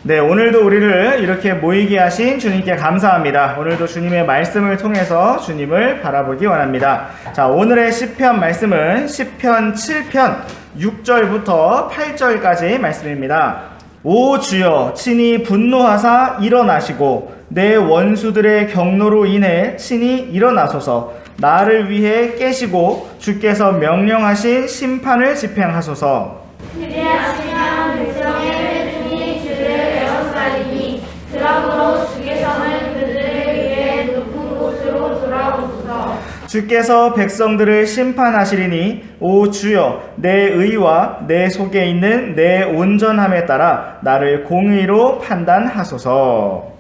네, 오늘도 우리를 이렇게 모이게 하신 주님께 감사합니다. 오늘도 주님의 말씀을 통해서 주님을 바라보기 원합니다. 자, 오늘의 시편 말씀은 시편 7편 6절부터 8절까지 말씀입니다. 오 주여, 친히 분노하사 일어나시고 내 원수들의 경노로 인해 친히 일어나소서. 나를 위해 깨시고 주께서 명령하신 심판을 집행하소서. 그리하시면 백성의 회중이 주를 에워싸리니 그러므로 주께서는 그들을 위해 높은 곳으로 돌아오소서. 주께서 백성들을 심판하시리니 오 주여, 내 의와 내 속에 있는 내 온전함에 따라 나를 공의로 판단하소서.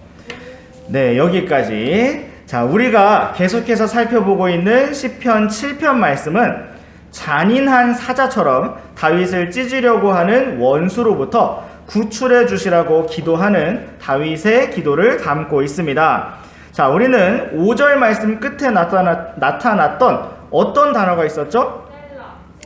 네, 여기까지. 자, 우리가 계속해서 살펴보고 있는 시편 7편 말씀은 잔인한 사자처럼 다윗을 찢으려고 하는 원수로부터 구출해 주시라고 기도하는 다윗의 기도를 담고 있습니다. 자, 우리는 5절 말씀 끝에 나타났던 어떤 단어가 있었죠?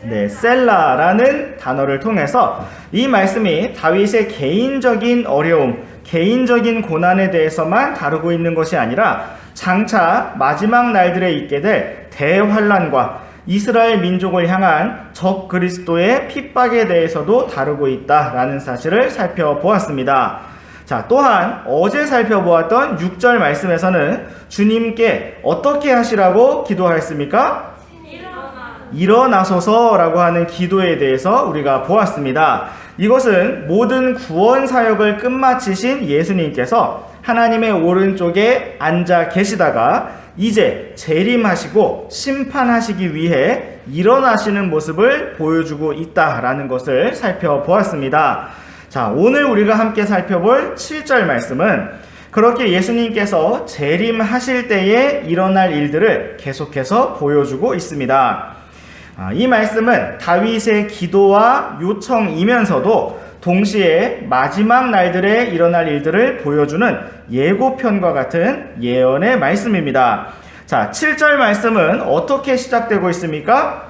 네, 셀라라는 단어를 통해서 이 말씀이 다윗의 개인적인 어려움, 개인적인 고난에 대해서만 다루고 있는 것이 아니라 장차 마지막 날들에 있게 될 대환란과 이스라엘 민족을 향한 적 그리스도의 핍박에 대해서도 다루고 있다라는 사실을 살펴보았습니다. 자, 또한 어제 살펴보았던 6절 말씀에서는 주님께 어떻게 하시라고 기도하였습니까? 일어나소서라고 하는 기도에 대해서 우리가 보았습니다. 이것은 모든 구원 사역을 끝마치신 예수님께서 하나님의 오른쪽에 앉아 계시다가 이제 재림하시고 심판하시기 위해 일어나시는 모습을 보여주고 있다라는 것을 살펴보았습니다. 자, 오늘 우리가 함께 살펴볼 7절 말씀은 그렇게 예수님께서 재림하실 때에 일어날 일들을 계속해서 보여주고 있습니다. 이 말씀은 다윗의 기도와 요청이면서도 동시에 마지막 날들에 일어날 일들을 보여주는 예고편과 같은 예언의 말씀입니다. 자, 7절 말씀은 어떻게 시작되고 있습니까?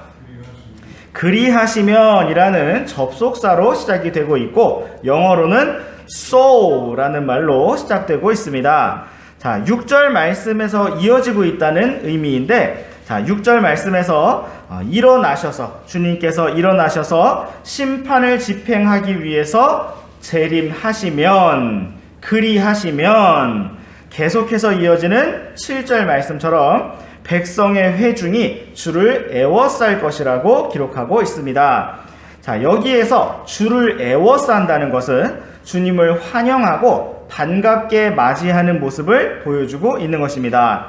그리하시면 이라는 접속사로 시작이 되고 있고 영어로는 so라는 말로 시작되고 있습니다. 자, 6절 말씀에서 이어지고 있다는 의미인데, 자, 6절 말씀에서 일어나셔서, 주님께서 일어나셔서 심판을 집행하기 위해서 재림하시면, 그리하시면, 계속해서 이어지는 7절 말씀처럼 백성의 회중이 주를 애워쌀 것이라고 기록하고 있습니다. 자, 여기에서 주를 애워싼다는 것은 주님을 환영하고 반갑게 맞이하는 모습을 보여주고 있는 것입니다.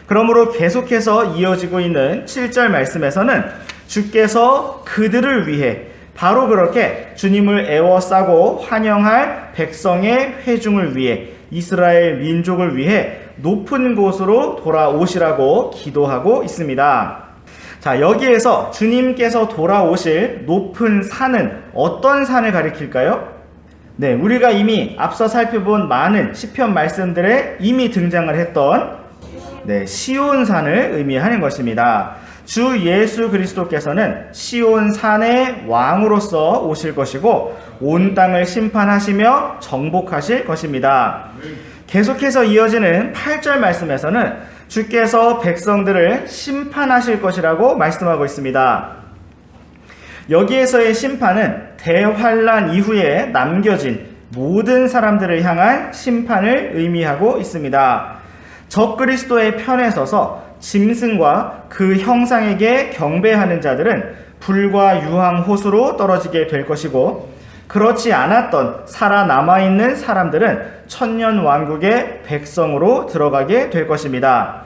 그러므로 계속해서 이어지고 있는 7절 말씀에서는 주께서 그들을 위해 바로 그렇게 주님을 애워싸고 환영할 백성의 회중을 위해 이스라엘 민족을 위해 높은 곳으로 돌아오시라고 기도하고 있습니다. 자, 여기에서 주님께서 돌아오실 높은 산은 어떤 산을 가리킬까요? 네, 우리가 이미 앞서 살펴본 많은 시편 말씀들에 이미 등장을 했던 시온산을 의미하는 것입니다. 주 예수 그리스도께서는 시온산의 왕으로서 오실 것이고 온 땅을 심판하시며 정복하실 것입니다. 계속해서 이어지는 8절 말씀에서는 주께서 백성들을 심판하실 것이라고 말씀하고 있습니다. 여기에서의 심판은 대환란 이후에 남겨진 모든 사람들을 향한 심판을 의미하고 있습니다. 적그리스도의 편에 서서 짐승과 그 형상에게 경배하는 자들은 불과 유황 호수로 떨어지게 될 것이고, 그렇지 않았던 살아남아있는 사람들은 천년왕국의 백성으로 들어가게 될 것입니다.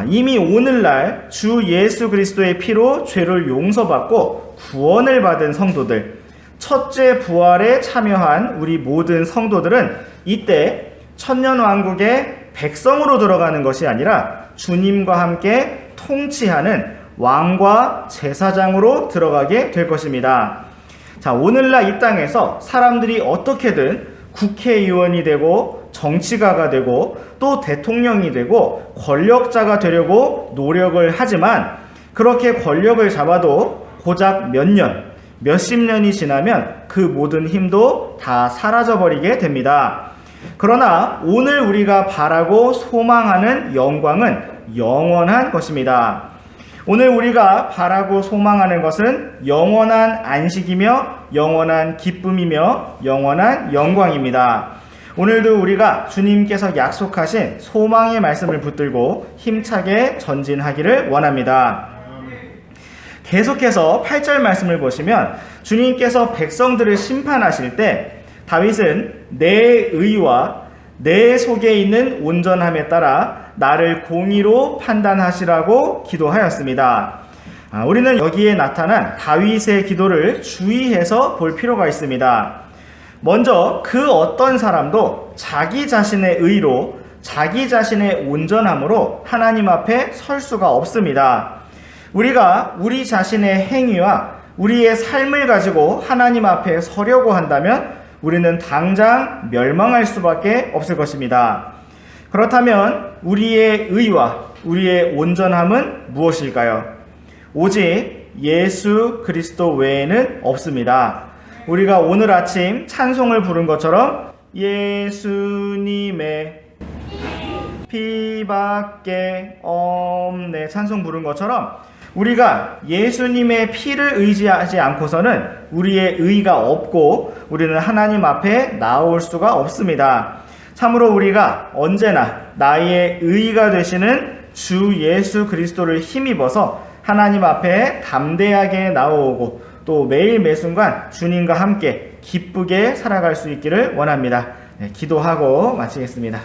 이미 오늘날 주 예수 그리스도의 피로 죄를 용서받고 구원을 받은 성도들, 첫째 부활에 참여한 우리 모든 성도들은 이때 천년왕국의 백성으로 들어가는 것이 아니라 주님과 함께 통치하는 왕과 제사장으로 들어가게 될 것입니다. 자, 오늘날 이 땅에서 사람들이 어떻게든 국회의원이 되고 정치가가 되고 또 대통령이 되고 권력자가 되려고 노력을 하지만 그렇게 권력을 잡아도 고작 몇 년, 몇십 년이 지나면 그 모든 힘도 다 사라져버리게 됩니다. 그러나 오늘 우리가 바라고 소망하는 영광은 영원한 것입니다. 오늘 우리가 바라고 소망하는 것은 영원한 안식이며 영원한 기쁨이며 영원한 영광입니다. 오늘도 우리가 주님께서 약속하신 소망의 말씀을 붙들고 힘차게 전진하기를 원합니다. 계속해서 8절 말씀을 보시면 주님께서 백성들을 심판하실 때 다윗은 내 의와 내 속에 있는 온전함에 따라 나를 공의로 판단하시라고 기도하였습니다. 우리는 여기에 나타난 다윗의 기도를 주의해서 볼 필요가 있습니다. 먼저 그 어떤 사람도 자기 자신의 의로 자기 자신의 온전함으로 하나님 앞에 설 수가 없습니다. 우리가 우리 자신의 행위와 우리의 삶을 가지고 하나님 앞에 서려고 한다면 우리는 당장 멸망할 수밖에 없을 것입니다. 그렇다면 우리의 의와 우리의 온전함은 무엇일까요? 오직 예수 그리스도 외에는 없습니다. 우리가 오늘 아침 찬송을 부른 것처럼 예수님의 피밖에 없네 찬송 부른 것처럼 우리가 예수님의 피를 의지하지 않고서는 우리의 의가 없고 우리는 하나님 앞에 나올 수가 없습니다. 참으로 우리가 언제나 나의 의가 되시는 주 예수 그리스도를 힘입어서 하나님 앞에 담대하게 나오고 또 매일 매순간 주님과 함께 기쁘게 살아갈 수 있기를 원합니다. 기도하고 마치겠습니다.